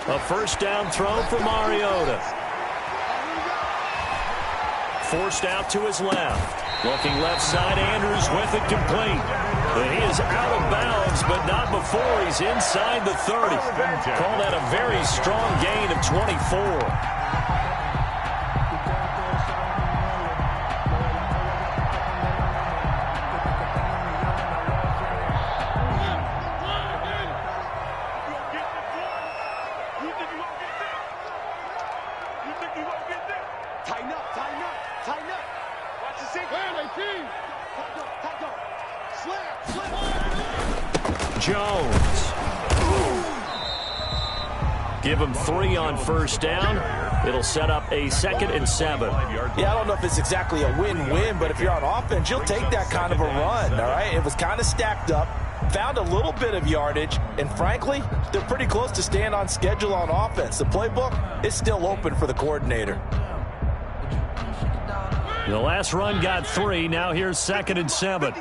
A first down throw for Mariota. Forced out to his left. Looking left side, Andrews with it complete. And he is out of bounds, but not before he's inside the 30. Call that a very strong gain of 24. Jones. Give him 3 on first down. It'll set up a 2nd and 7. Yeah, I don't know if it's exactly a win-win, but if you're on offense, you'll take that kind of a run, all right? It was kind of stacked up, found a little bit of yardage, and frankly, they're pretty close to staying on schedule on offense. The playbook is still open for the coordinator. The last run got 3. Now here's 2nd and 7.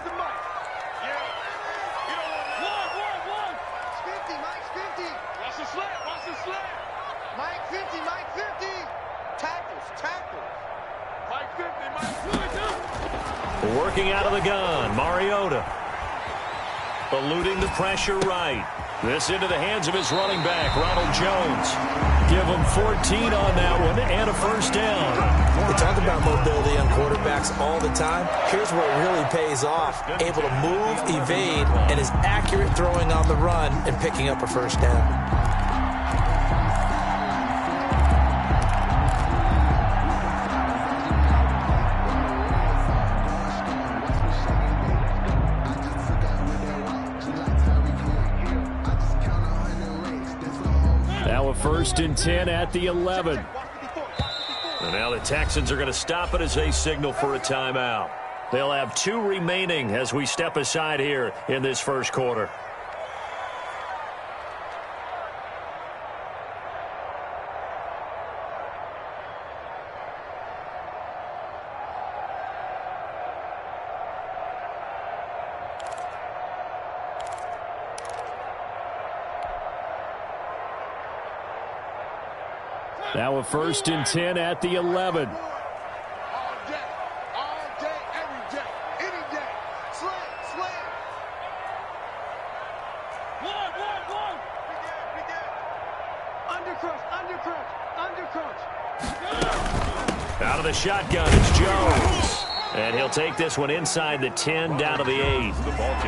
Working out of the gun, Mariota. Eluding the pressure right. This into the hands of his running back, Ronald Jones. Give him 14 on that one and a first down. We talk about mobility on quarterbacks all the time. Here's where it really pays off. Able to move, evade, and is accurate throwing on the run and picking up a first down. Now a 1st and 10 at the 11. And now the Texans are going to stop it as they signal for a timeout. They'll have 2 remaining as we step aside here in this first quarter. Now a 1st and 10 at the 11. All day, every day, any day. Slam. One. Undercrunch. Out of the shotgun, it's Jones. And he'll take this one inside the 10 down to the 8.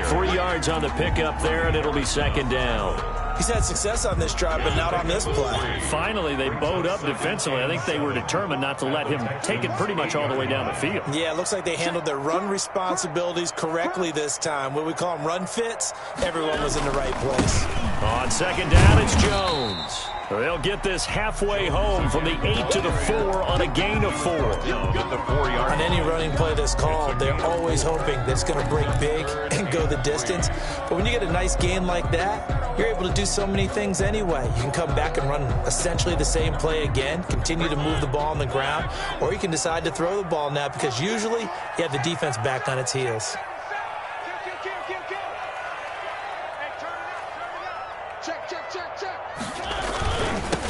3 yards on the pickup there, and it'll be 2nd down. He's had success on this drive, but not on this play. Finally, they bowed up defensively. I think they were determined not to let him take it pretty much all the way down the field. Yeah, it looks like they handled their run responsibilities correctly this time. What we call them run fits, everyone was in the right place. On 2nd down, it's Jones. They'll get this halfway home from the 8 to the 4 on a gain of 4. On any running play that's called, they're always hoping that it's going to break big and go the distance. But when you get a nice gain like that, you're able to do so many things anyway. You can come back and run essentially the same play again, continue to move the ball on the ground, or you can decide to throw the ball now because usually you have the defense back on its heels.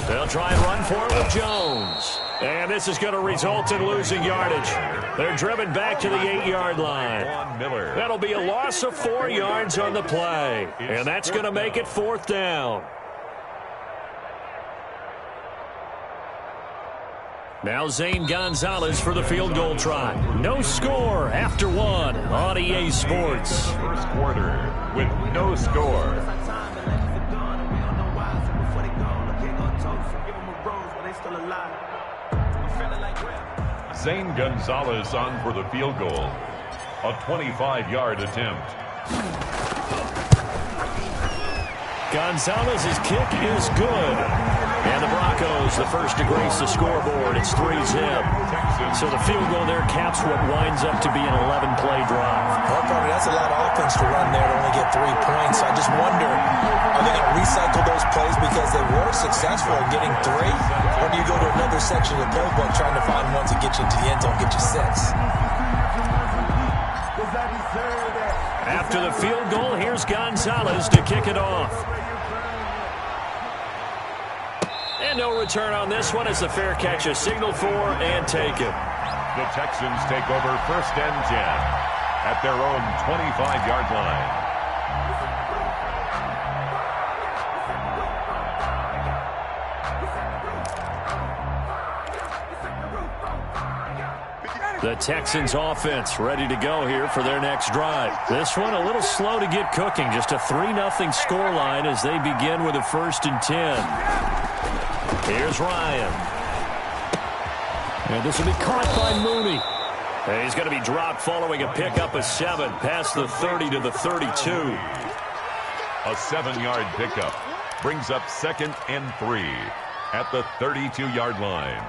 They'll try and run for it with Jones. And this is going to result in losing yardage. They're driven back to the 8-yard line. That'll be a loss of 4 yards on the play. And that's going to make it 4th down. Now Zane Gonzalez for the field goal try. No score after 1 on EA Sports. First quarter with no score. Zane Gonzalez on for the field goal. A 25-yard attempt. Gonzalez's kick is good. And the Broncos, the first to grace the scoreboard. It's 3-zip. So the field goal there caps what winds up to be an 11-play drive. Well, Carter, that's a lot of offense to run there to only get 3 points. I just wonder, are they going to recycle those plays because they were successful in getting 3? Or do you go to another section of the playbook trying to find ones that get you into the end zone, get you 6? After the field goal, here's Gonzalez to kick it off. And no return on this one as the fair catch is signaled for and taken. The Texans take over 1st and 10 at their own 25-yard line. The Texans offense ready to go here for their next drive. This one a little slow to get cooking. Just a 3-0 scoreline as they begin with a 1st and 10. Here's Ryan. And this will be caught by Mooney. And he's going to be dropped following a pickup of 7 past the 30 to the 32. A 7-yard pickup brings up 2nd and 3 at the 32-yard line.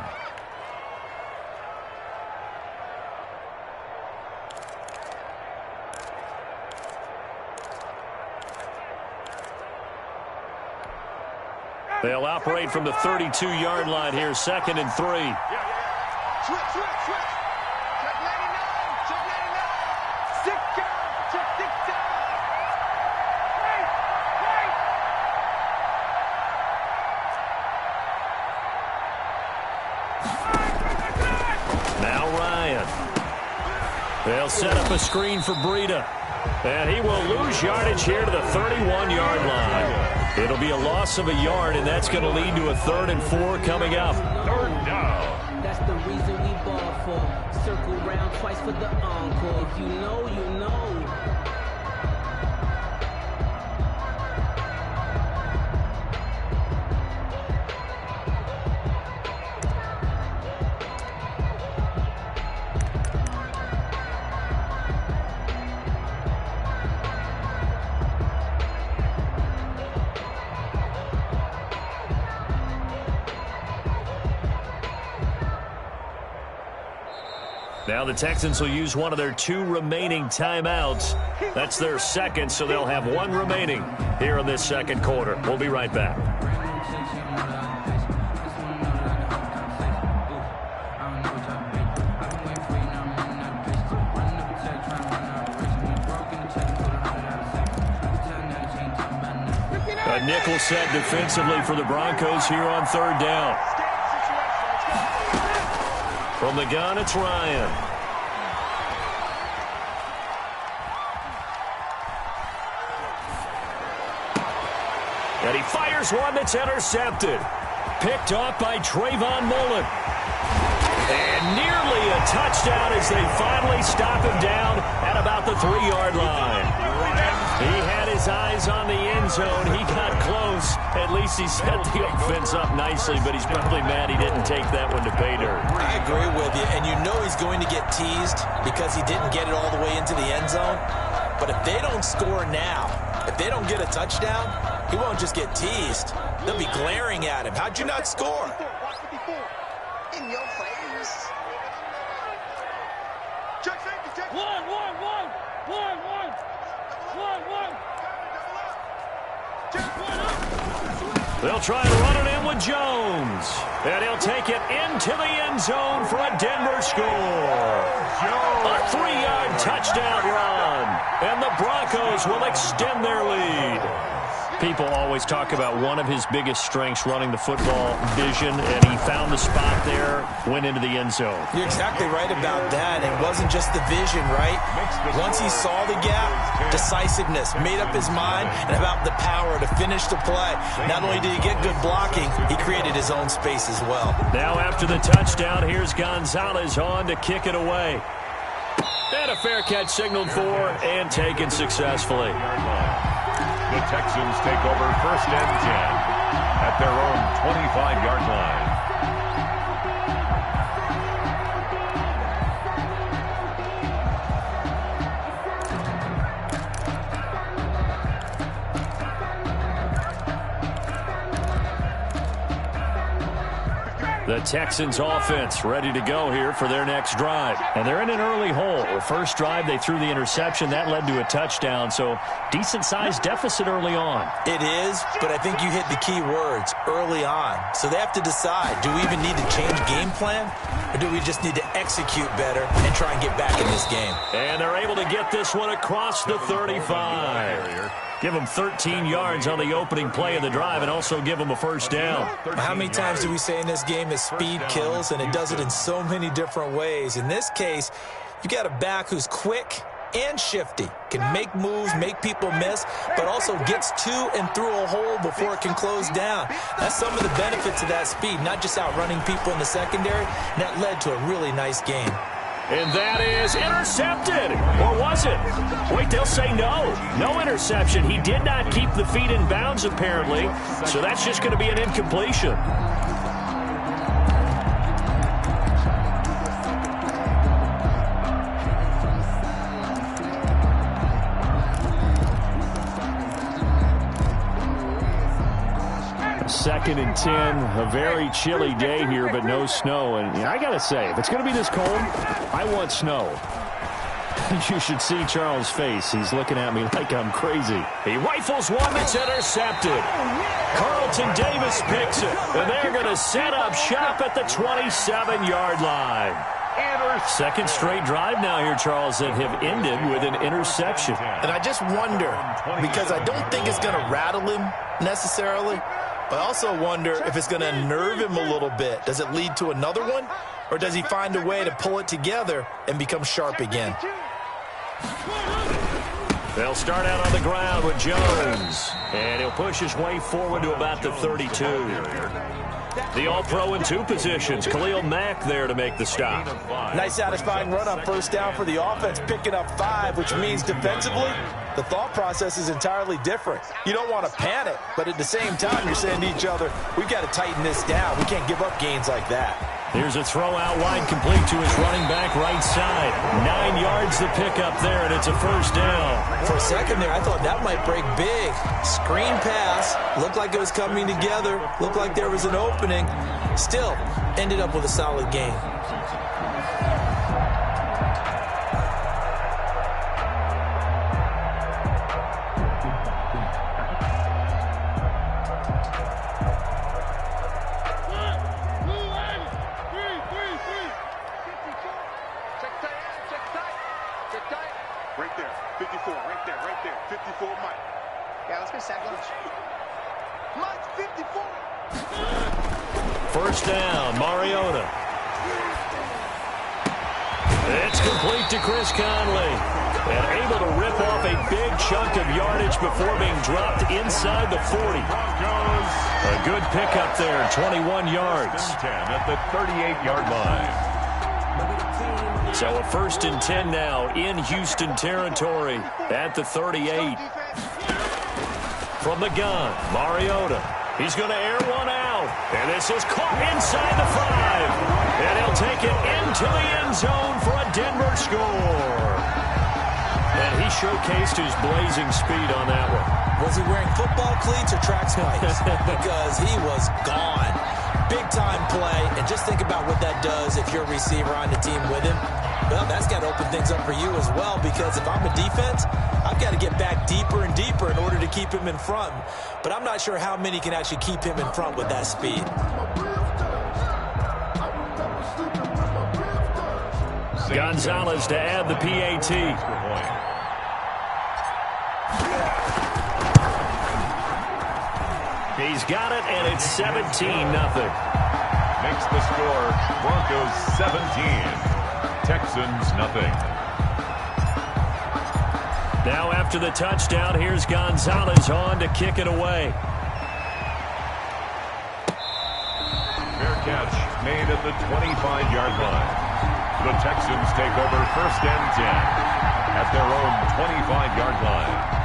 They'll operate from the 32-yard line here, 2nd and 3. Switch. Check 99. Check 99. 6 down. Check 6 down. Now Ryan. They'll set up a screen for Breida. And he will lose yardage here to the 31-yard line. It'll be a loss of a yard, and that's going to lead to a 3rd and 4 coming up. 3rd down. That's the reason we ball for. Circle round twice for the encore. If you know, you know. Now the Texans will use one of their 2 remaining timeouts. That's their 2nd, so they'll have 1 remaining here in this 2nd quarter. We'll be right back. A nickel set defensively for the Broncos here on 3rd down. From the gun, it's Ryan. And he fires one that's intercepted. Picked off by Trayvon Mullen. And nearly a touchdown as they finally stop him down at about the 3-yard line. He had his eyes on the end zone. He got close. At least he set the offense up nicely, but he's probably mad he didn't take that one to pay dirt. I agree with you, and you know he's going to get teased because he didn't get it all the way into the end zone. But if they don't score now, if they don't get a touchdown, he won't just get teased. They'll be glaring at him. How'd you not score? In your face. Check safety, check. One. They'll try and run it in with Jones. And he'll take it into the end zone for a Denver score. A 3-yard touchdown run. And the Broncos will extend their lead. People always talk about one of his biggest strengths running the football, vision, and he found the spot there, went into the end zone. You're exactly right about that. It wasn't just the vision, right? Once he saw the gap, decisiveness, made up his mind, and about the power to finish the play. Not only did he get good blocking, he created his own space as well. Now after the touchdown, here's Gonzalez on to kick it away. And a fair catch signaled for and taken successfully. The Texans take over 1st and 10 at their own 25-yard line. The Texans offense ready to go here for their next drive. And they're in an early hole. The first drive, they threw the interception. That led to a touchdown, so decent-sized deficit early on. It is, but I think you hit the key words, early on. So they have to decide, do we even need to change game plan, or do we just need to execute better and try and get back in this game? And they're able to get this one across the 35. Give them 13 yards on the opening play of the drive and also give them a first down. How many times do we say in this game that speed kills, and it does it in so many different ways? In this case, you got a back who's quick and shifty, can make moves, make people miss, but also gets to and through a hole before it can close down. That's some of the benefits of that speed, not just outrunning people in the secondary. And that led to a really nice game. And that is intercepted. Or was it? Wait, they'll say no. No interception. He did not keep the feet in bounds, apparently. So that's just going to be an incompletion. Second and 10, a very chilly day here, but no snow. And I got to say, if it's going to be this cold, I want snow. You should see Charles' face. He's looking at me like I'm crazy. He rifles one that's intercepted. Carlton Davis picks it. And they're going to set up shop at the 27-yard line. Second straight drive now here, Charles, that have ended with an interception. And I just wonder, because I don't think it's going to rattle him necessarily, but I also wonder if it's going to unnerve him a little bit. Does it lead to another one? Or does he find a way to pull it together and become sharp again? They'll start out on the ground with Jones. And he'll push his way forward to about the 32. The All-Pro in two positions. Khalil Mack there to make the stop. Nice satisfying run on first down for the offense, picking up 5, which means defensively, the thought process is entirely different. You don't want to panic, but at the same time, you're saying to each other, we've got to tighten this down. We can't give up gains like that. Here's a throw out wide, complete to his running back right side. 9 yards to pick up there, and it's a first down. For a second there, I thought that might break big. Screen pass, looked like it was coming together, looked like there was an opening. Still, ended up with a solid game. Right there, 54, right there, 54, Mike. Yeah, let's go sack lunch. Mike, 54. First down, Mariota. It's complete to Chris Conley. And able to rip off a big chunk of yardage before being dropped inside the 40. A good pickup there, 21 yards. 10 at the 38-yard line. So a first and 10 now in Houston territory at the 38. From the gun, Mariota. He's going to air one out. And this is caught inside the 5. And he'll take it into the end zone for a Denver score. And he showcased his blazing speed on that one. Was he wearing football cleats or track spikes? Because he was gone. Big-time play, and just think about what that does if you're a receiver on the team with him. Well, that's got to open things up for you as well, because if I'm a defense, I've got to get back deeper and deeper in order to keep him in front. But I'm not sure how many can actually keep him in front with that speed. Gonzalez to add the PAT. He's got it, and it's 17-0. Makes the score Broncos 17, Texans nothing. Now after the touchdown, here's Gonzalez on to kick it away. Fair catch made at the 25-yard line. The Texans take over first and 10 at their own 25-yard line.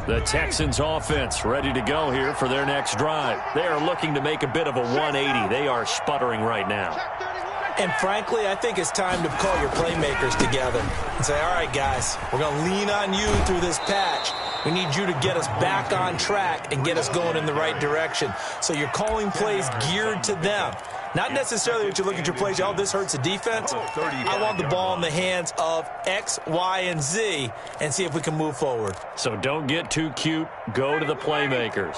The Texans offense ready to go here for their next drive. They are looking to make a bit of a 180. They are sputtering right now. And frankly, I think it's time to call your playmakers together and say, all right, guys, we're going to lean on you through this patch. We need you to get us back on track and get us going in the right direction. So you're calling plays geared to them. Not necessarily that you look at your plays, oh, this hurts the defense. I want the ball in the hands of X, Y, and Z and see if we can move forward. So don't get too cute. Go to the playmakers.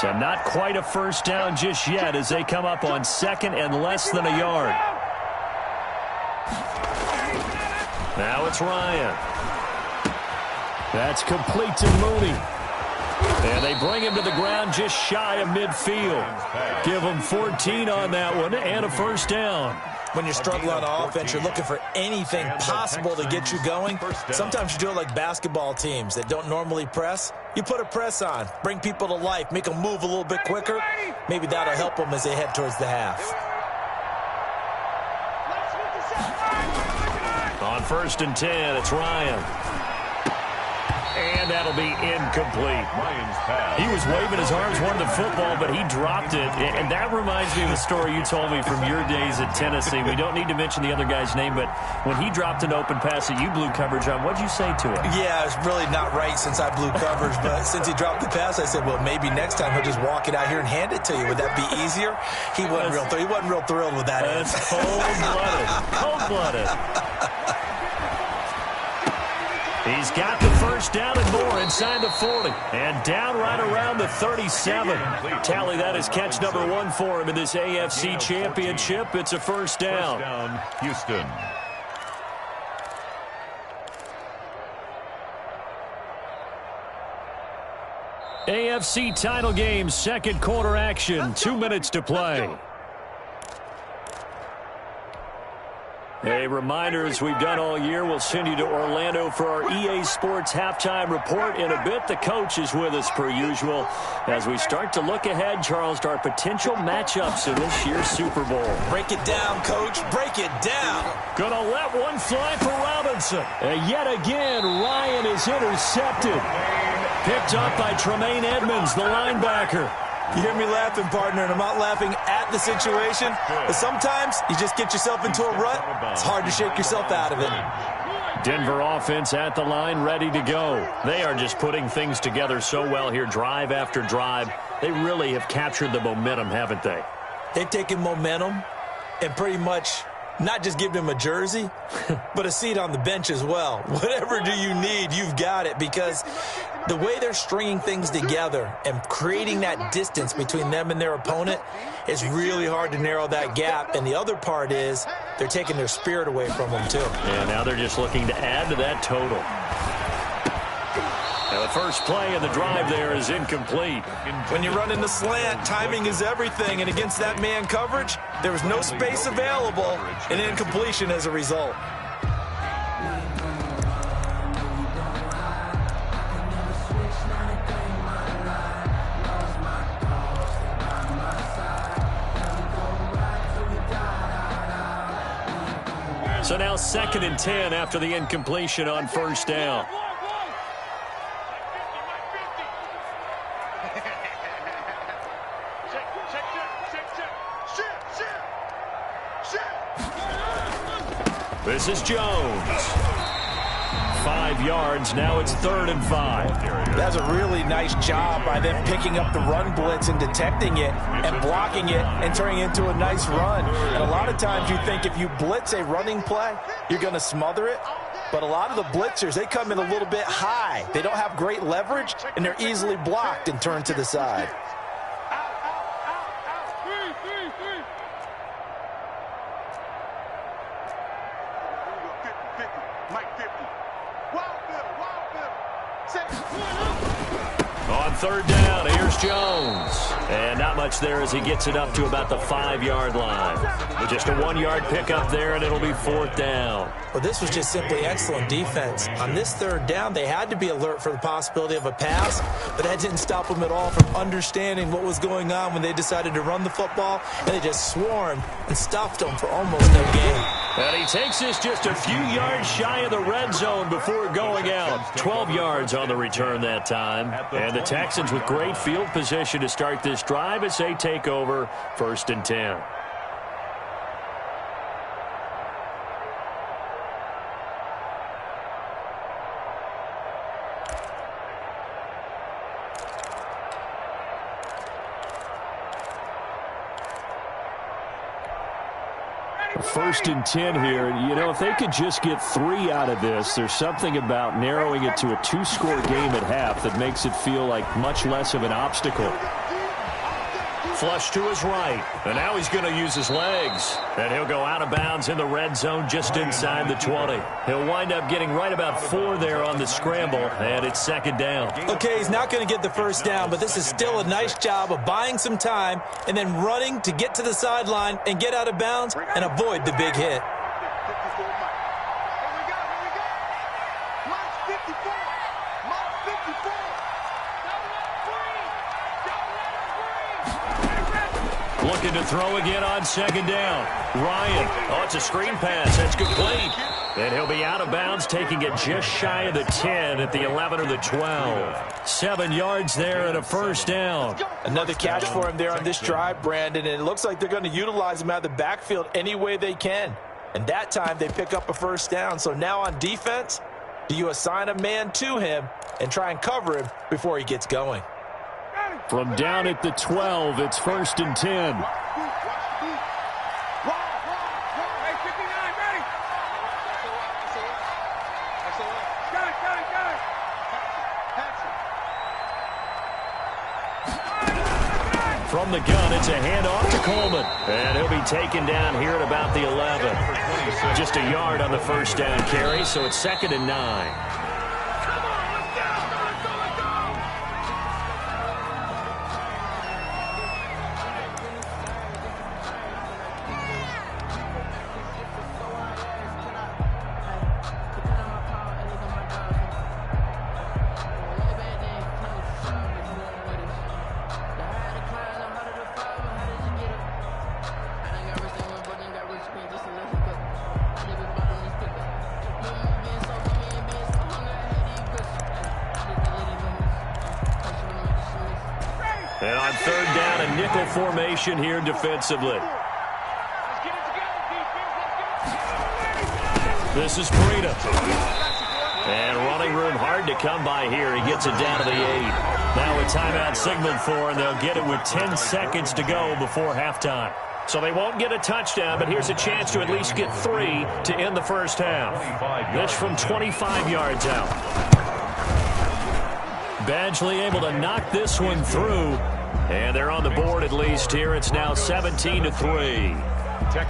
So not quite a first down just yet as they come up on second and less than a yard. Now it's Ryan. That's complete to Mooney. And they bring him to the ground just shy of midfield. Give him 14 on that one and a first down. When you're struggling on offense, you're looking for anything possible to get you going. Sometimes you do it like basketball teams that don't normally press. You put a press on, bring people to life, make them move a little bit quicker. Maybe that'll help them as they head towards the half. On 1st and 10, it's Ryan. And that'll be incomplete. He was waving his arms, wanted the football, but he dropped it. And that reminds me of a story you told me from your days at Tennessee. We don't need to mention the other guy's name, but when he dropped an open pass that you blew coverage on, what'd you say to him? Yeah, it's really not right since I blew coverage, but since he dropped the pass, I said, well, maybe next time he'll just walk it out here and hand it to you. Would that be easier? He wasn't real thrilled with that. That's cold-blooded. Cold-blooded. He's got the first down and more inside the 40. And down right around the 37. Tally, that is catch number 1 for him in this AFC Championship. It's a first down. Houston. AFC title game, second quarter action. 2 minutes to play. A reminder, as we've done all year, we'll send you to Orlando for our EA Sports halftime report in a bit. The coach is with us per usual as we start to look ahead, Charles, to our potential matchups in this year's Super Bowl. Break it down, Coach. Break it down. Gonna let one fly for Robinson. And yet again, Ryan is intercepted. Picked up by Tremaine Edmonds, the linebacker. You hear me laughing, partner, and I'm not laughing at the situation. But sometimes you just get yourself into a rut. It's hard to shake yourself out of it. Denver offense at the line, ready to go. They are just putting things together so well here, drive after drive. They really have captured the momentum, haven't they? They've taken momentum and pretty much not just given him a jersey, but a seat on the bench as well. Whatever do you need, you've got it, because the way they're stringing things together and creating that distance between them and their opponent is really hard to narrow that gap. And the other part is they're taking their spirit away from them, too. And now they're just looking to add to that total. Now the first play of the drive there is incomplete. When you're running the slant, timing is everything. And against that man coverage, there was no space available, and incompletion as a result. So now 2nd and 10 after the incompletion on first down. This is Jones. 5 yards. Now it's 3rd and 5. That's a really nice job by them picking up the run blitz and detecting it and blocking it and turning it into a nice run. And a lot of times you think if you blitz a running play, you're going to smother it. But a lot of the blitzers, they come in a little bit high. They don't have great leverage, and they're easily blocked and turned to the side. On 3rd down, here's Jones. And not much there as he gets it up to about the 5-yard line. Just a 1-yard pickup there, and it'll be 4th down. Well, this was just simply excellent defense. On this 3rd down, they had to be alert for the possibility of a pass, but that didn't stop them at all from understanding what was going on when they decided to run the football, and they just swarmed and stuffed them for almost no gain. And he takes this just a few yards shy of the red zone before going out. 12 yards on the return that time. And the Texans with great field position to start this drive as they take over 1st and 10. First and 10 here. You know, if they could just get 3 out of this, there's something about narrowing it to a 2-score game at half that makes it feel like much less of an obstacle. Flush to his right. And now he's going to use his legs. And he'll go out of bounds in the red zone just inside the 20. He'll wind up getting right about 4 there on the scramble, and it's 2nd down. Okay, he's not going to get the first down, but this is still a nice job of buying some time and then running to get to the sideline and get out of bounds and avoid the big hit. Looking to throw again on 2nd down. Ryan. Oh, it's a screen pass. That's complete. And he'll be out of bounds, taking it just shy of the 10 at the 11 or the 12. 7 yards there and a 1st down. Another catch for him there on this drive, Brandon, and it looks like they're going to utilize him out of the backfield any way they can. And that time they pick up a 1st down. So now on defense, do you assign a man to him and try and cover him before he gets going? From down at the 12, it's 1st and 10. From the gun, it's a handoff to Coleman. And he'll be taken down here at about the 11. Just a yard on the 1st down carry, so it's 2nd and 9. And on 3rd down, a nickel formation here defensively. This is Breida. And running room hard to come by here. He gets it down to the 8. Now a timeout signaled for, and they'll get it with 10 seconds to go before halftime. So they won't get a touchdown, but here's a chance to at least get 3 to end the first half. This from 25 yards out. Badgley able to knock this one through. And they're on the board at least here. It's now 17-3.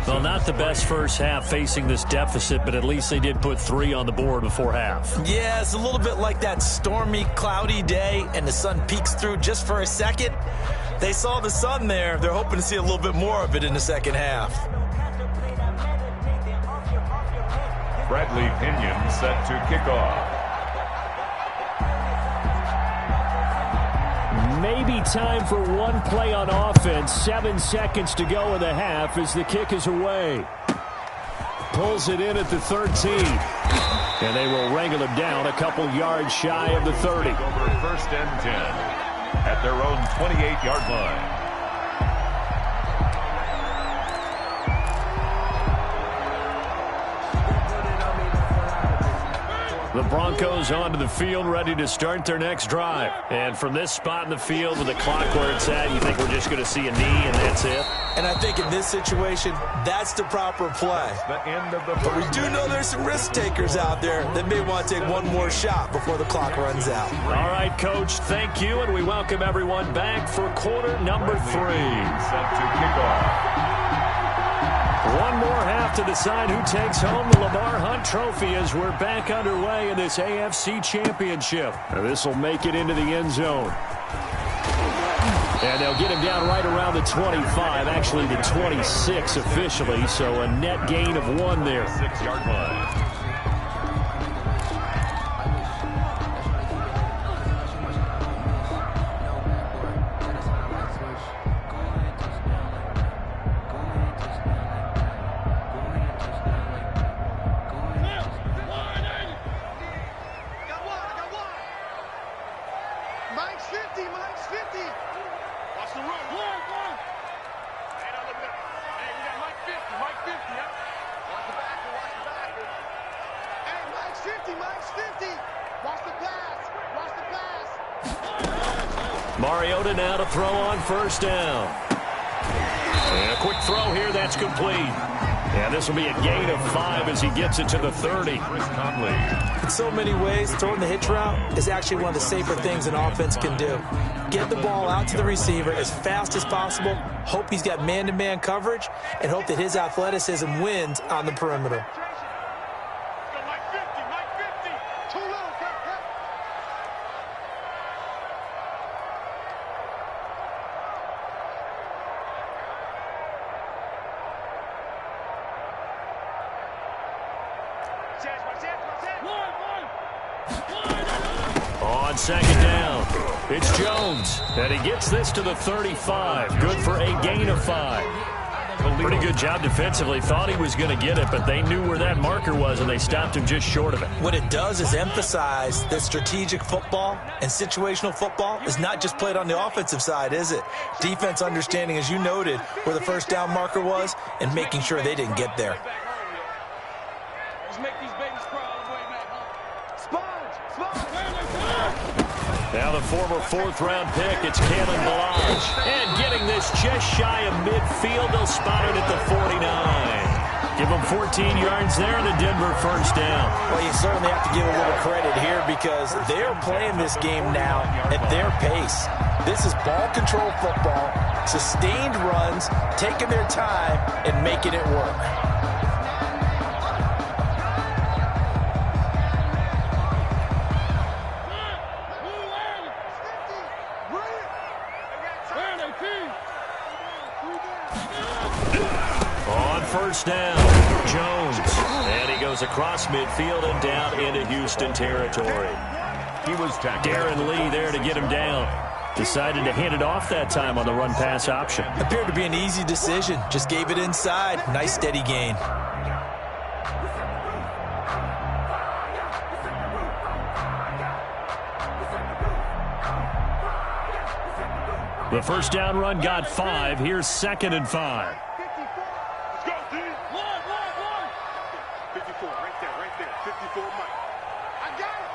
Well, not the best first half facing this deficit, but at least they did put 3 on the board before half. Yeah, it's a little bit like that stormy, cloudy day, and the sun peeks through just for a second. They saw the sun there. They're hoping to see a little bit more of it in the second half. Bradley Pinion set to kick off. Maybe time for one play on offense. 7 seconds to go in the half as the kick is away. Pulls it in at the 13. And they will wrangle him down a couple yards shy of the 30. Over 1st and 10 at their own 28-yard line. The Broncos onto the field, ready to start their next drive. And from this spot in the field with the clock where it's at, you think we're just going to see a knee and that's it? And I think in this situation, that's the proper play. But we do know there's some risk takers out there that may want to take one more shot before the clock runs out. All right, Coach, thank you, and we welcome everyone back for quarter number 3. Set to kick off. One more half to decide who takes home the Lamar Hunt Trophy as we're back underway in this AFC Championship. This will make it into the end zone. And they'll get him down right around the 25, actually the 26 officially, so a net gain of 1 there. 6-yard line. 50, Mike, 50. Watch the pass. Watch the pass. Mariota now to throw on first down. And a quick throw here, that's complete. And this will be a gain of 5 as he gets it to the 30. In so many ways, throwing the hitch route is actually one of the safer things an offense can do. Get the ball out to the receiver as fast as possible, hope he's got man-to-man coverage, and hope that his athleticism wins on the perimeter. On second down, it's Jones, and he gets this to the 35. Good for a gain of 5. Pretty good job defensively. Thought he was going to get it, but they knew where that marker was, and they stopped him just short of it. What it does is emphasize that strategic football and situational football is not just played on the offensive side, is it? Defense understanding, as you noted, where the first down marker was and making sure they didn't get there. Now the former 4th-round pick, it's Kalen Ballage. And getting this just shy of midfield, they'll spot it at the 49. Give them 14 yards there and a Denver first down. Well, you certainly have to give a little credit here because they're playing this game now at their pace. This is ball control football, sustained runs, taking their time and making it work. On first down, Jones. And he goes across midfield and down into Houston territory. He was tackled. Darren Lee there to get him down. Decided to hand it off that time on the run-pass option. Appeared to be an easy decision. Just gave it inside. Nice steady gain. The first down run got 5. Here's 2nd and 5. 54, right there, 54, Mike. I got it.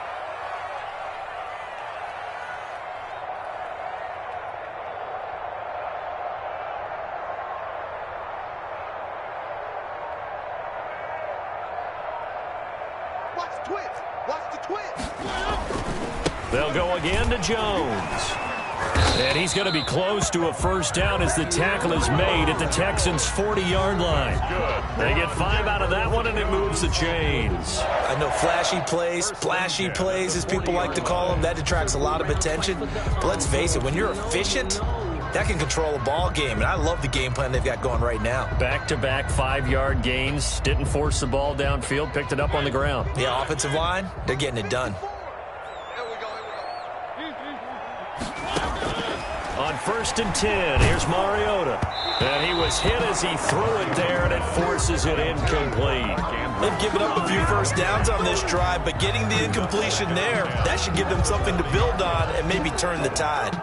Watch the twist. Watch the twist. They'll go again to Jones. And he's going to be close to a first down as the tackle is made at the Texans' 40-yard line. They get 5 out of that one, and it moves the chains. I know flashy plays, splashy plays, as people like to call them, that attracts a lot of attention. But let's face it, when you're efficient, that can control a ball game. And I love the game plan they've got going right now. Back-to-back 5-yard gains. Didn't force the ball downfield. Picked it up on the ground. The offensive line, they're getting it done. On 1st and 10, here's Mariota. And he was hit as he threw it there, and it forces it incomplete. They've given up a few first downs on this drive, but getting the incompletion there, that should give them something to build on and maybe turn the tide.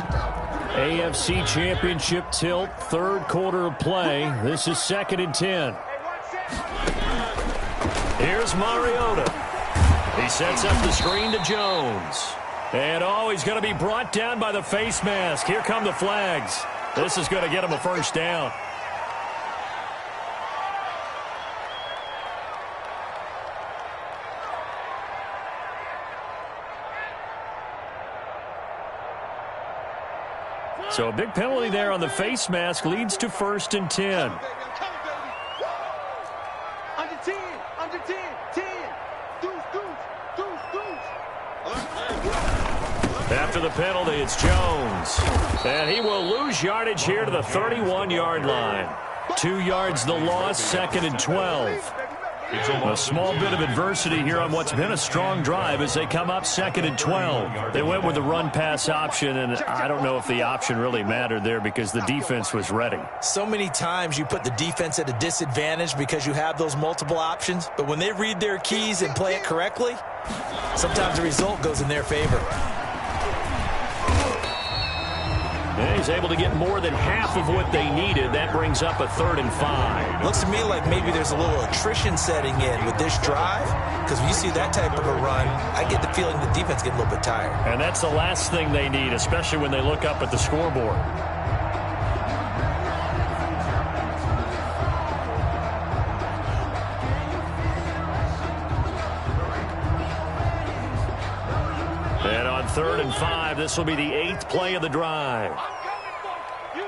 AFC Championship tilt, 3rd quarter of play. This is 2nd and 10. Here's Mariota. He sets up the screen to Jones. And, he's going to be brought down by the face mask. Here come the flags. This is going to get him a first down. So a big penalty there on the face mask leads to 1st and 10. Under 10, under 10, 10. Deuce, deuce, deuce, deuce. After the penalty, it's Jones. And he will lose yardage here to the 31-yard line. 2 yards the loss, 2nd and 12. A small bit of adversity here on what's been a strong drive as they come up 2nd and 12. They went with the run-pass option, and I don't know if the option really mattered there because the defense was ready. So many times you put the defense at a disadvantage because you have those multiple options, but when they read their keys and play it correctly, sometimes the result goes in their favor. And he's able to get more than half of what they needed. That brings up a 3rd and 5. Looks to me like maybe there's a little attrition setting in with this drive, because when you see that type of a run, I get the feeling the defense getting a little bit tired. And that's the last thing they need, especially when they look up at the scoreboard. And on 3rd and 5, this will be the 8th play of the drive. I'm coming for you.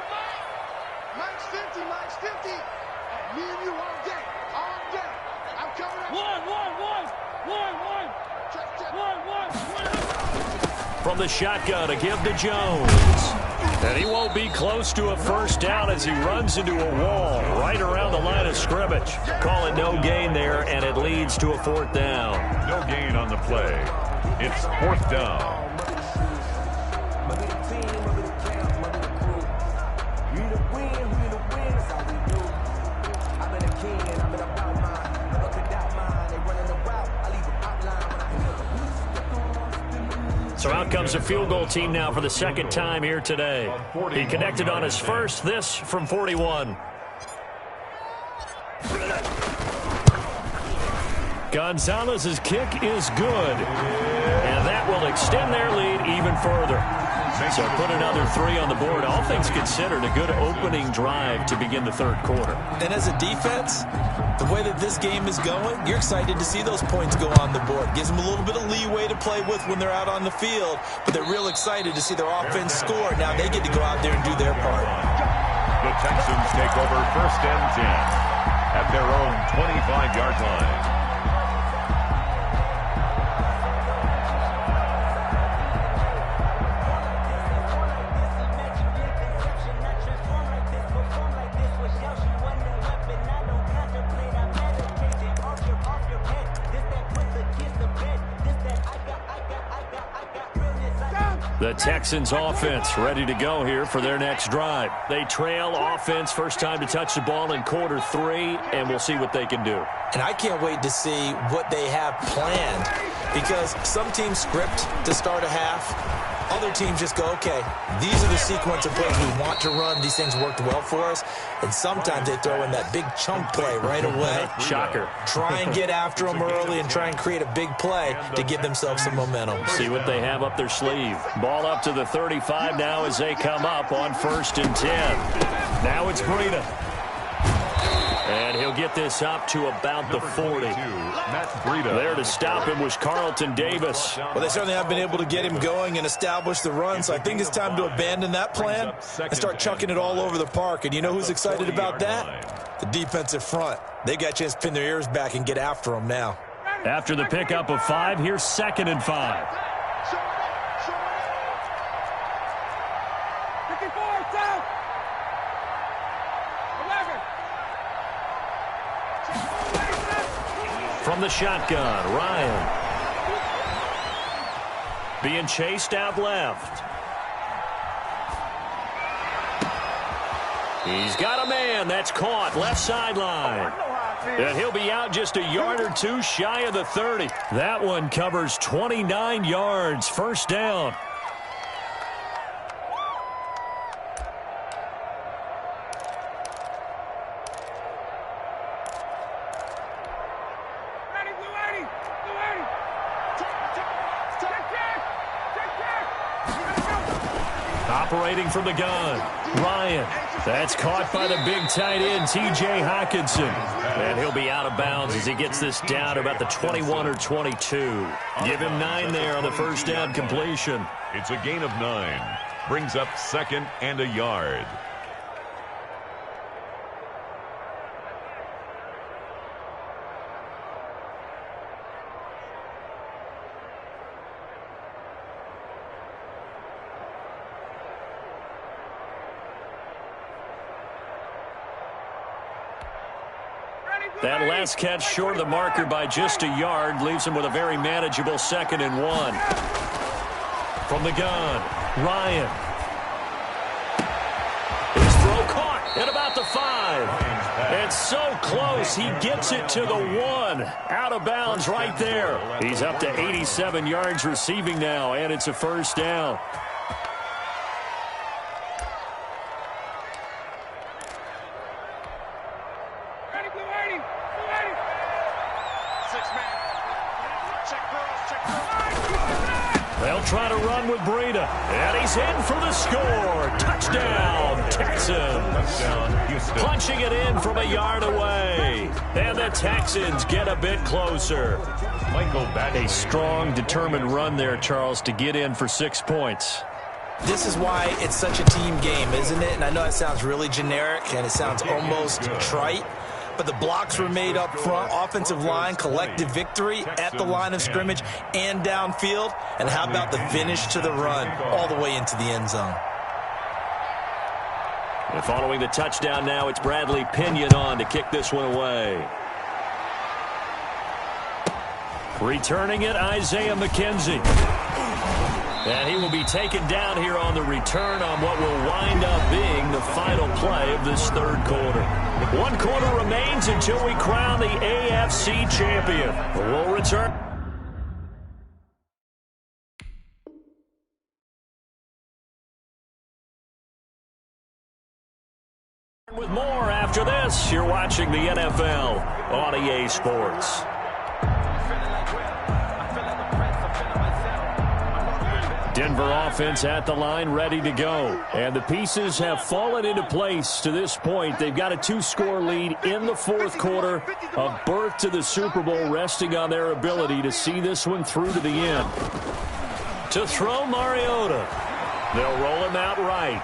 Mike's 50, Mike's 50. Me and you all day. All day. I'm coming at you. One. From the shotgun, a give to Jones. And he won't be close to a first down as he runs into a wall right around the line of scrimmage. Call it no gain there, and it leads to a 4th down. No gain on the play. It's 4th down. So out comes a field goal team now for the 2nd time here today. He connected on his first, this from 41. Gonzalez's kick is good. And that will extend their lead even further. So put another 3 on the board. All things considered, a good opening drive to begin the 3rd quarter. And as a defense, the way that this game is going, you're excited to see those points go on the board. Gives them a little bit of leeway to play with when they're out on the field, but they're real excited to see their offense score. Now they get to go out there and do their part. The Texans take over 1st and 10 at their own 25-yard line. The Texans offense ready to go here for their next drive. They trail offense, first time to touch the ball in quarter 3, and we'll see what they can do. And I can't wait to see what they have planned, because some teams script to start a half. Other teams just go, okay, these are the sequence of plays we want to run. These things worked well for us. And sometimes they throw in that big chunk play right away. Shocker. Try and get after them early and try and create a big play to give themselves some momentum. See what they have up their sleeve. Ball up to the 35 now as they come up on 1st and 10. Now it's Breida. And he'll get this up to about the 40. There to stop him was Carlton Davis. Well, they certainly have been able to get him going and establish the run, so I think it's time to abandon that plan and start chucking it all over the park. And you know who's excited about that? The defensive front. They got a chance to pin their ears back and get after him now. After the pickup of 5, here's 2nd and 5. From the shotgun, Ryan. Being chased out left. He's got a man. That's caught. Left sideline. And he'll be out just a yard or 2 shy of the 30. That one covers 29 yards. First down. Operating from the gun, Ryan. That's caught by the big tight end, T.J. Hockenson. And he'll be out of bounds as he gets this down to about the 21 or 22. Give him 9 there on the first down completion. It's a gain of 9. Brings up 2nd and a yard. That last catch short of the marker by just a yard leaves him with a very manageable 2nd and 1. From the gun, Ryan. His throw caught at about the 5. It's so close, he gets it to the 1. Out of bounds right there. He's up to 87 yards receiving now, and it's a first down. They'll try to run with Breida. And he's in for the score. Touchdown, Texans. Punching it in from a yard away. And the Texans get a bit closer. A strong, determined run there, Charles, to get in for 6 points. This is why it's such a team game, isn't it? And I know it sounds really generic and it sounds almost trite, but the blocks were made up front, offensive line, collective victory at the line of scrimmage and downfield. And how about the finish to the run all the way into the end zone? And following the touchdown now, it's Bradley Pinion on to kick this one away. Returning it, Isaiah McKenzie. And he will be taken down here on the return on what will wind up being the final play of this third quarter. 1 quarter remains until we crown the AFC champion. We'll return. With more after this, you're watching the NFL on EA Sports. Denver offense at the line, ready to go. And the pieces have fallen into place to this point. They've got a 2-score lead in the fourth quarter. A berth to the Super Bowl resting on their ability to see this one through to the end. To throw, Mariota. They'll roll him out right.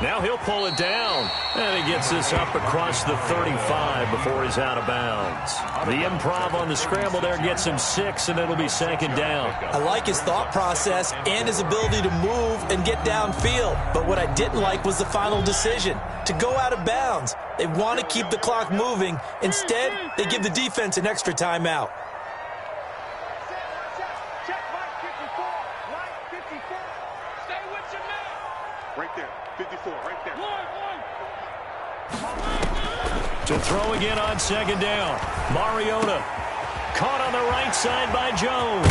Now he'll pull it down. And he gets this up across the 35 before he's out of bounds. The improv on the scramble there gets him 6, and it'll be second down. I like his thought process and his ability to move and get downfield. But what I didn't like was the final decision, to go out of bounds. They want to keep the clock moving. Instead, they give the defense an extra timeout. Right there. 54, right there. To throw again on second down. Mariota caught on the right side by Jones.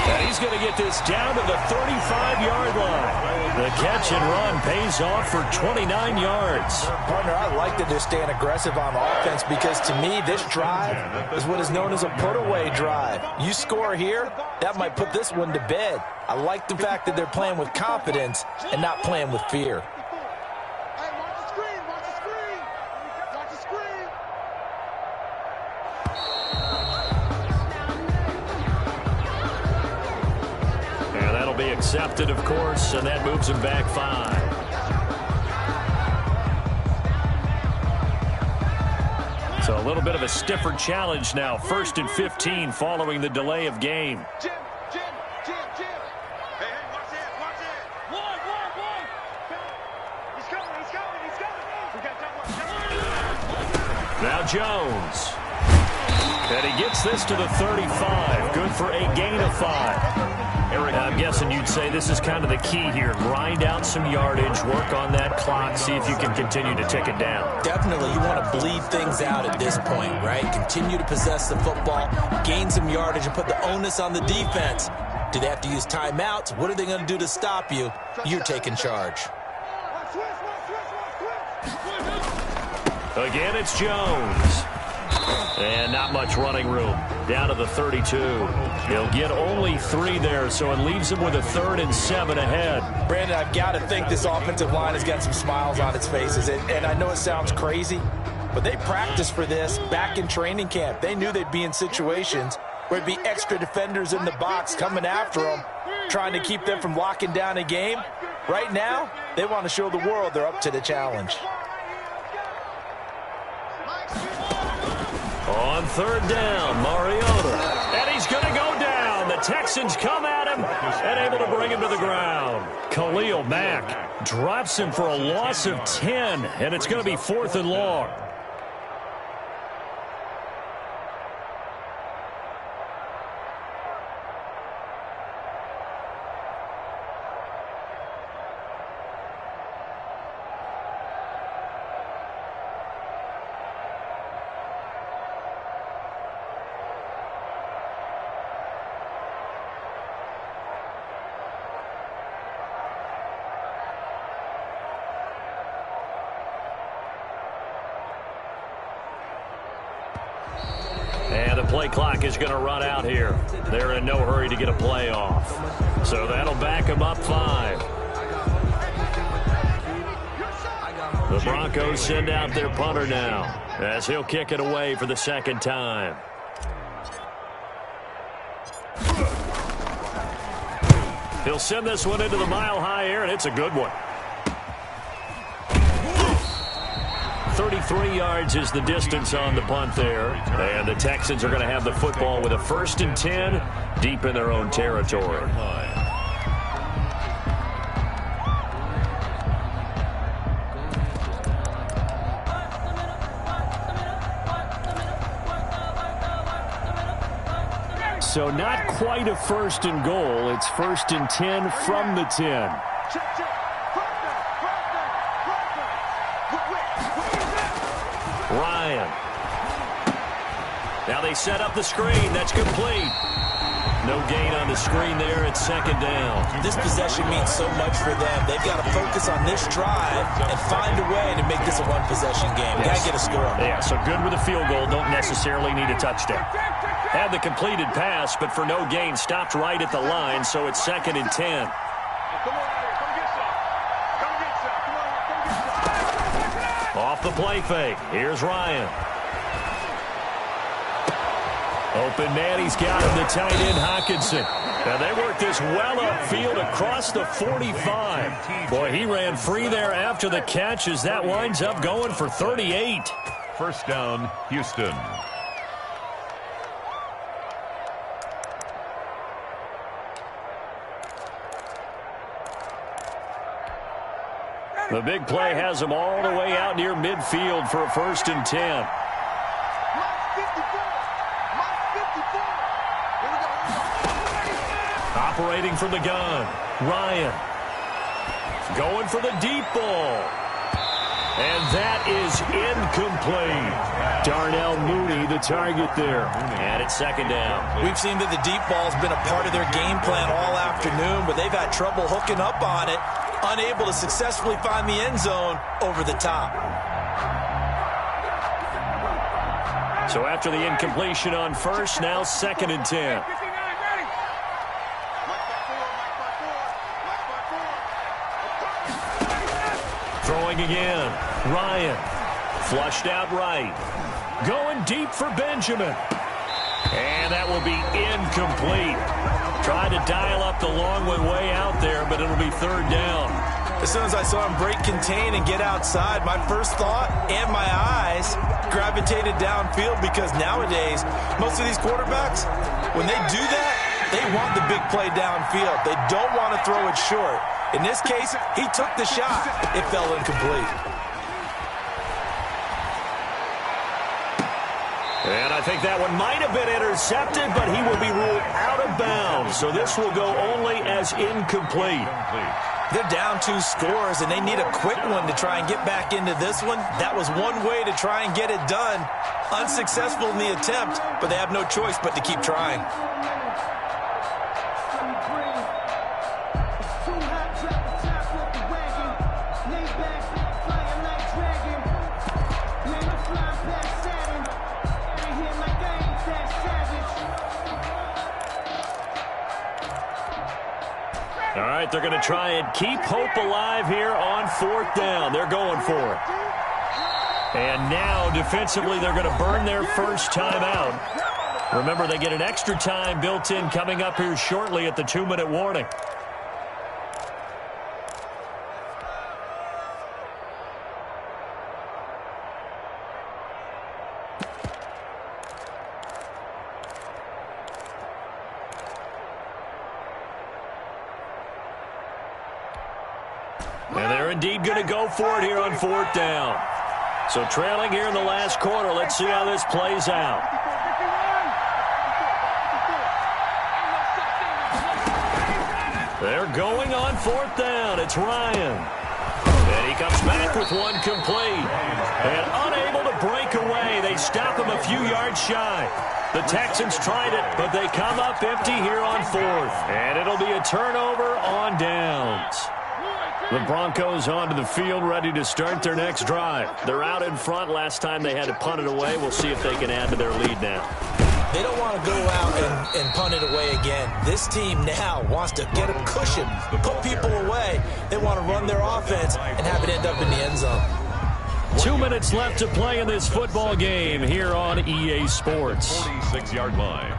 And he's going to get this down to the 35-yard line. The catch and run pays off for 29 yards. Partner, I like that they're staying aggressive on offense because, to me, this drive is what is known as a put-away drive. You score here, that might put this one to bed. I like the fact that they're playing with confidence and not playing with fear. Hey, watch the screen, watch the screen. Watch the screen. And that'll be accepted, of course, and that moves him back 5. So a little bit of a stiffer challenge now. 1st and 15 following the delay of game. Jim. Hey, watch it. One. He's coming. We got that one. Now Jones. And he gets this to the 35. Good for a gain of 5. I'm guessing you'd say this is kind of the key here. Grind out some yardage, work on that clock, see if you can continue to tick it down. Definitely, you want to bleed things out at this point, right? Continue to possess the football, gain some yardage, and put the onus on the defense. Do they have to use timeouts? What are they going to do to stop you? You're taking charge. Again, it's Jones. And not much running room. Down to the 32. He'll get only 3 there, so it leaves him with a 3rd and 7 ahead. Brandon, I've got to think this offensive line has got some smiles on its faces. And I know it sounds crazy, but they practiced for this back in training camp. They knew they'd be in situations where there'd be extra defenders in the box coming after them, trying to keep them from locking down a game. Right now, they want to show the world they're up to the challenge. On 3rd down, Mariota. And he's going to go down. The Texans come at him and able to bring him to the ground. Khalil Mack drops him for a loss of 10, and it's going to be 4th and long. play clock is going to run out here. They're in no hurry to get a play off. So that'll back them up 5. The Broncos send out their punter now as he'll kick it away for the second time. He'll send this one into the mile-high air, and it's a good one. 33 yards is the distance on the punt there. And the Texans are going to have the football with a 1st and 10 deep in their own territory. So not quite a 1st and goal. It's 1st and 10 from the 10. Ryan. Now they set up the screen. That's complete. No gain on the screen there. It's 2nd down. This possession means so much for them. They've got to focus on this drive and find a way to make this a one-possession game. Got to get a score. Yeah, so good with a field goal. Don't necessarily need a touchdown. Had the completed pass, but for no gain, stopped right at the line, so it's 2nd and 10. Off the play fake. Here's Ryan. Open man, he's got him, the tight end, Hockenson. Now they work this well upfield across the 45. Boy, he ran free there after the catch as that winds up going for 38. 1st down, Houston. The big play has them all the way out near midfield for a 1st and 10. Operating from the gun, Ryan. Going for the deep ball. And that is incomplete. Darnell Mooney, the target there. And it's 2nd down. We've seen that the deep ball's been a part of their game plan all afternoon, but they've had trouble hooking up on it, unable to successfully find the end zone over the top. So after the incompletion on 1st, now 2nd and 10. Throwing again. Ryan. Flushed out right. Going deep for Benjamin. And that will be incomplete. Tried to dial up the long way out there, but it'll be 3rd down. As soon as I saw him break contain and get outside, my first thought and my eyes gravitated downfield, because nowadays, most of these quarterbacks, when they do that, they want the big play downfield. They don't want to throw it short. In this case, he took the shot. It fell incomplete. And I think that one might have been intercepted, but he will be ruled out of bounds. So this will go only as incomplete. They're down 2 scores, and they need a quick one to try and get back into this one. That was one way to try and get it done. Unsuccessful in the attempt, but they have no choice but to keep trying. All right, they're going to try and keep hope alive here on 4th down. They're going for it. And now, defensively, they're going to burn their first time out. Remember, they get an extra time built in coming up here shortly at the 2-minute warning. And they're indeed going to go for it here on 4th down. So trailing here in the last quarter. Let's see how this plays out. They're going on 4th down. It's Ryan. And he comes back with one complete. And unable to break away. They stop him a few yards shy. The Texans tried it, but they come up empty here on 4th. And it'll be a turnover on downs. The Broncos onto the field, ready to start their next drive. They're out in front. Last time they had to punt it away. We'll see if they can add to their lead now. They don't want to go out and punt it away again. This team now wants to get a cushion, put people away. They want to run their offense and have it end up in the end zone. 2 minutes left to play in this football game here on EA Sports. 46-yard line.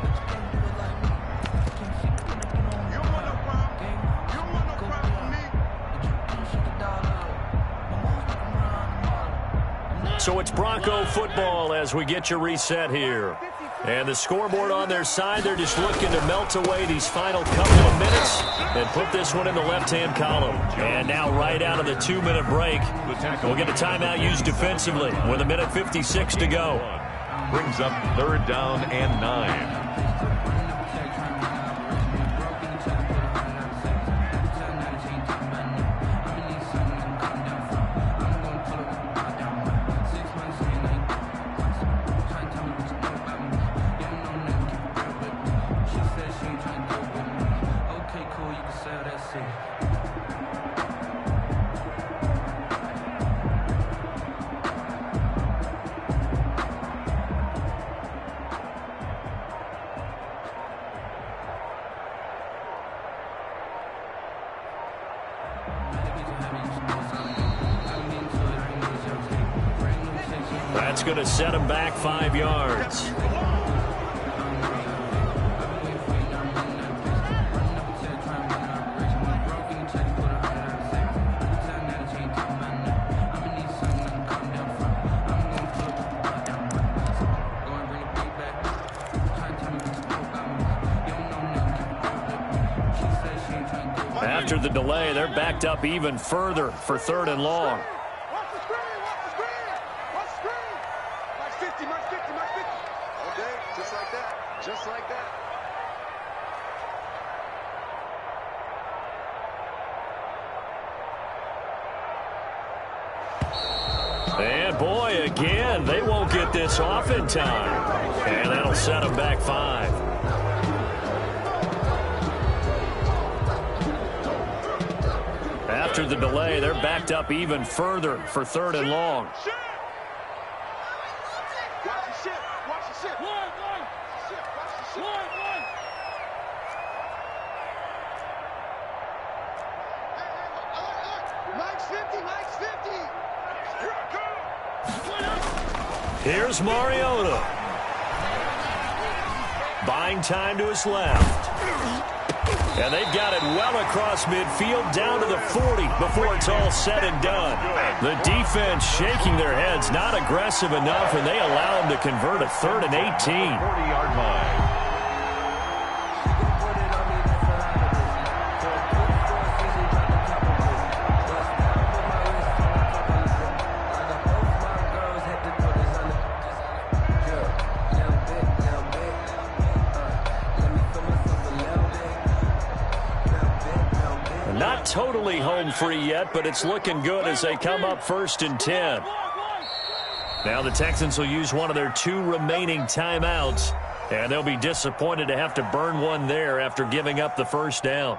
So it's Bronco football as we get you reset here. And the scoreboard on their side, they're just looking to melt away these final couple of minutes and put this one in the left-hand column. And now right out of the 2-minute break, we'll get a timeout used defensively with 1:56 to go. Brings up 3rd down and 9. That's going to set him back 5 yards. After the delay, they're backed up even further for 3rd and long. Just like that. And boy, again, they won't get this off in time. And that'll set them back 5. After the delay, they're backed up even further for 3rd and long. Here's Mariota. Buying time to his left. And they've got it well across midfield down to the 40 before it's all said and done. The defense shaking their heads, not aggressive enough, and they allow them to convert a 3rd and 18. 40-yard line. Not totally home free yet, but it's looking good as they come up 1st and 10. Now the Texans will use one of their 2 remaining timeouts, and they'll be disappointed to have to burn one there after giving up the 1st down.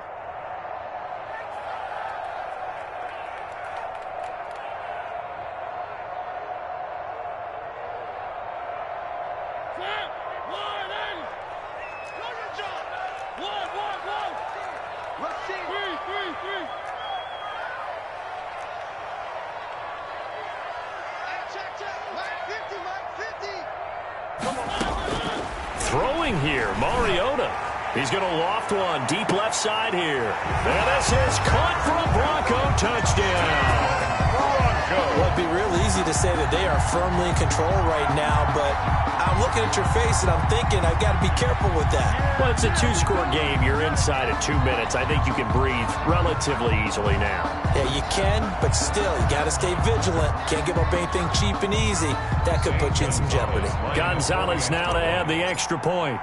Throwing here, Mariota. He's going to loft one deep left side here. And this is caught for a Bronco touchdown. Well, it'd be real easy to say that they are firmly in control right now, but I'm looking at your face and I'm thinking I've got to be careful with that. Well, it's a 2-score game. You're inside of 2 minutes. I think you can breathe relatively easily now. Yeah, you can, but still, you got to stay vigilant. Can't give up anything cheap and easy. That could put you in some jeopardy. Gonzalez now to add the extra point.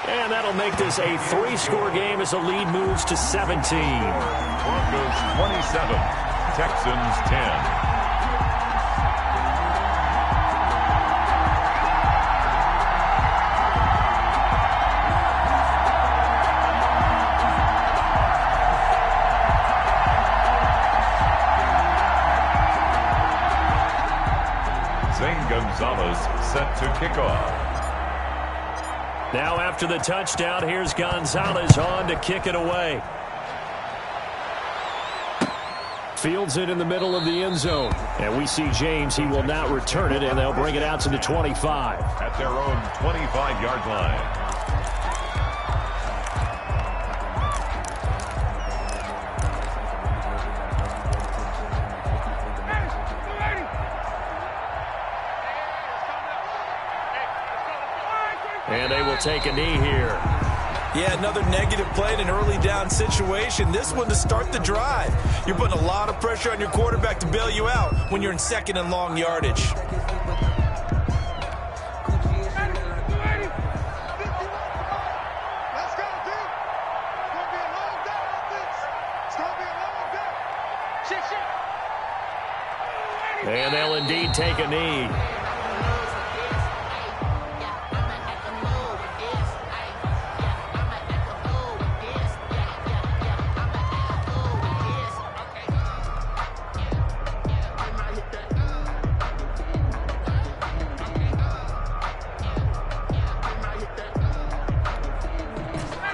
And that'll make this a 3-score game as the lead moves to 17. Broncos 27, Texans 10. Same set to kick off. Now after the touchdown, here's Gonzalez on to kick it away. Fields it in the middle of the end zone. And we see James. He will not return it, and they'll bring it out to the 25. At their own 25-yard line. And they will take a knee here. Yeah, another negative play in an early down situation. This one to start the drive. You're putting a lot of pressure on your quarterback to bail you out when you're in second and long yardage. Let's go, dude. It's going to be a long day on this. It's going to be a long day. And they'll indeed take a knee.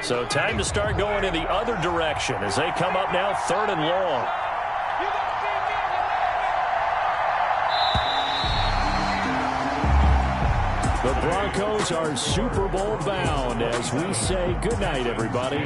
So time to start going in the other direction as they come up now 3rd and long. The Broncos are Super Bowl bound as we say goodnight, everybody.